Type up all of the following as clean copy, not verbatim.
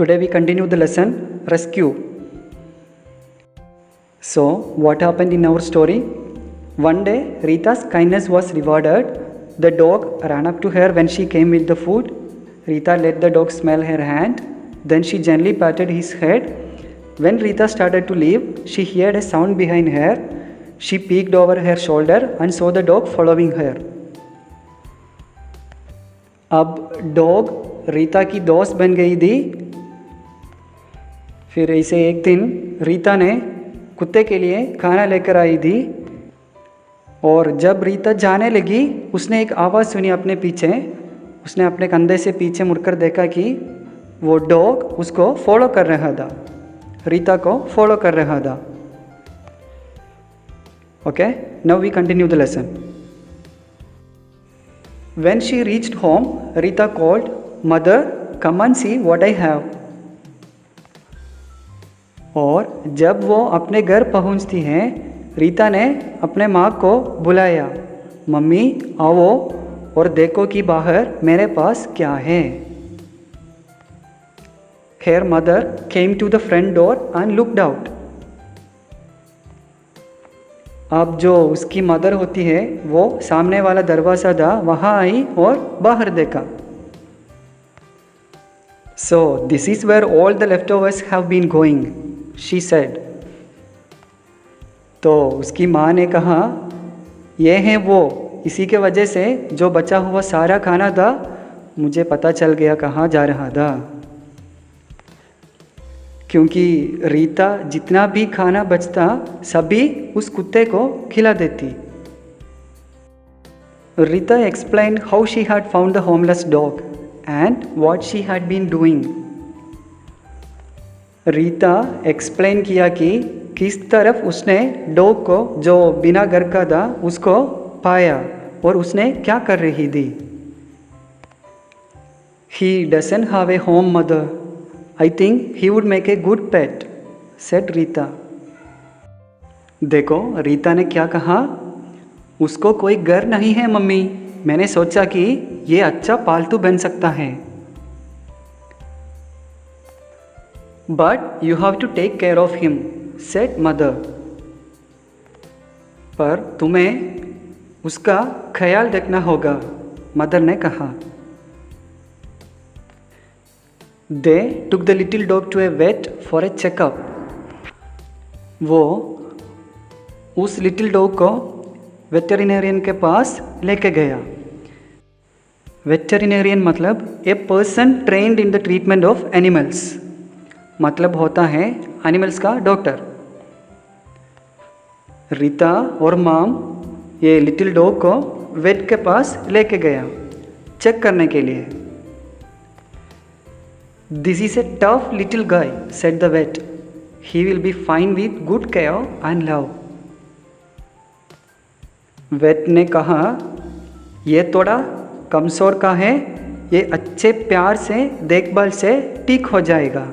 Today we continue the lesson rescue. So, what happened in our story? One day, Rita's kindness was rewarded. The dog ran up to her when she came with the food. Rita let the dog smell her hand. Then she gently patted his head. When Rita started to leave, she heard a sound behind her. She peeked over her shoulder and saw the dog following her. अब dog Rita की दोस्त बन गई थी। फिर ऐसे एक दिन रीता ने कुत्ते के लिए खाना लेकर आई थी और जब रीता जाने लगी उसने एक आवाज़ सुनी अपने पीछे। उसने अपने कंधे से पीछे मुड़कर देखा कि वो डॉग उसको फॉलो कर रहा था, रीता को फॉलो कर रहा था। Okay, now we continue the lesson. When she reached home, Rita called, "Mother, come and see what I have." और जब वो अपने घर पहुंचती हैं, रीता ने अपने माँ को बुलाया, मम्मी आओ और देखो कि बाहर मेरे पास क्या है। Her mother came to the front door and looked out. अब जो उसकी मदर होती है वो सामने वाला दरवाज़ा था वहाँ आई और बाहर देखा। So this is where all the leftovers have been going, she said. तो उसकी माँ ने कहा, ये है वो, इसी के वजह से जो बचा हुआ सारा खाना था मुझे पता चल गया कहाँ जा रहा था। क्योंकि रीता जितना भी खाना बचता सभी उस कुत्ते को खिला देती। Rita explained how she had found the homeless dog and what she had been doing. Rita explain किया कि किस तरफ उसने डॉग को जो बिना घर का था उसको पाया और उसने क्या कर रही थी। He doesn't have a home, mother. I think he would make a good pet, said Rita. देखो रीता ने क्या कहा, उसको कोई घर नहीं है मम्मी, मैंने सोचा कि ये अच्छा पालतू बन सकता है। But you have to take care of him, said mother. पर तुम्हें उसका ख्याल रखना होगा, मदर ने कहा। They took the little dog to a vet for a checkup. वो उस लिटिल डॉग को वेटरिनेरियन के पास लेके गया। वेटरिनेरियन मतलब a person trend in the treatment of animals, मतलब होता है एनिमल्स का डॉक्टर। रीता और माम ये लिटिल डॉग को वेट के पास लेके गया चेक करने के लिए। This is a tough little guy, said the vet. He will be fine with good care and love. Vet ने कहा, ये थोड़ा कमज़ोर का है, ये अच्छे प्यार से देखभाल से ठीक हो जाएगा।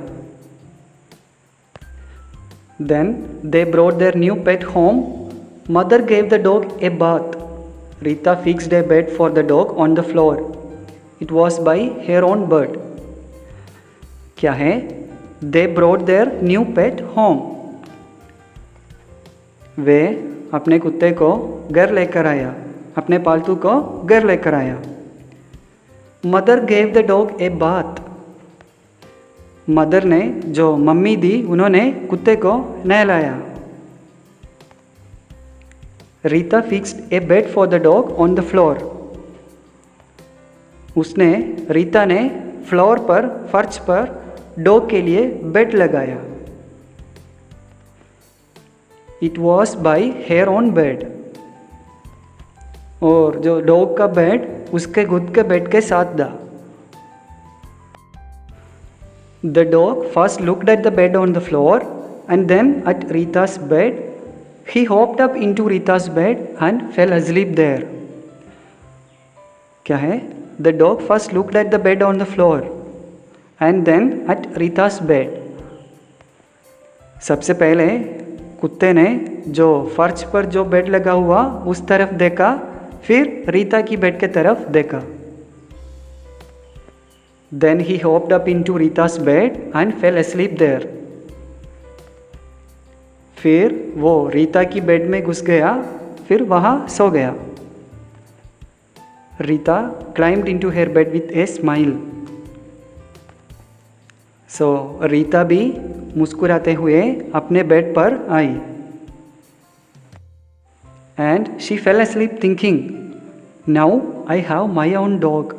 Then they brought their new pet home. Mother gave the dog a bath. Rita fixed a bed for the dog on the floor. It was by her own bird. क्या है? They brought their new pet home. वे अपने कुत्ते को घर लेकर आया, अपने पालतू को घर लेकर आया। Mother gave the dog a bath. Mother ने जो मम्मी दी उन्होंने कुत्ते को नहलाया। Rita fixed a bed for the dog on the floor. उसने रीता ने फ्लोर पर फर्श पर डॉग के लिए बेड लगाया। It was by her own bed. और जो डॉग का बेड उसके खुद के बेड के साथ था। The dog first looked at the bed on the floor and then at Rita's bed. He hopped up into Rita's bed and fell asleep there. क्या है? The dog first looked at the bed on the floor and then at Rita's bed. सबसे पहले कुत्ते ने जो फर्श पर जो बेड लगा हुआ उस तरफ देखा, फिर रीता की बेड के तरफ देखा। Then he hopped up into Rita's bed and fell asleep there. फिर वो रीता की बेड में घुस गया, फिर वहाँ सो गया. Rita climbed into her bed with a smile. So Rita भी मुस्कुराते हुए अपने बेड पर आई. And she fell asleep thinking, now I have my own dog.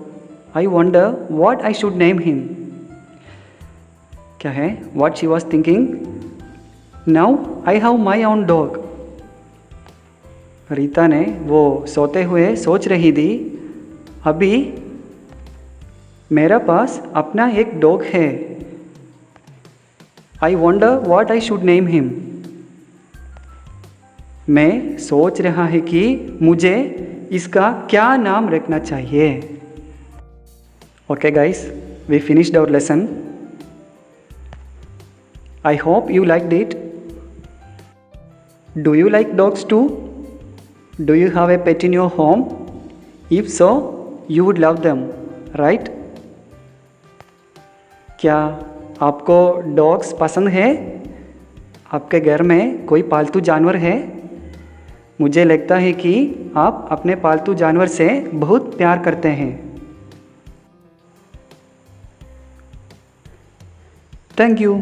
I wonder what I should name him. क्या है? What she was thinking? Now I have my own dog. Rita ने वो सोते हुए सोच रही थी, अभी मेरा पास अपना एक डॉग है. I wonder what I should name him. मैं सोच रहा है कि मुझे इसका क्या नाम रखना चाहिए. Okay guys, we finished our lesson. I hope you liked it. Do you like dogs too? Do you have a pet in your home? If so, you would love them, right? क्या आपको dogs पसंद है? आपके घर में कोई पालतू जानवर है? मुझे लगता है कि आप अपने पालतू जानवर से बहुत प्यार करते हैं. Thank you.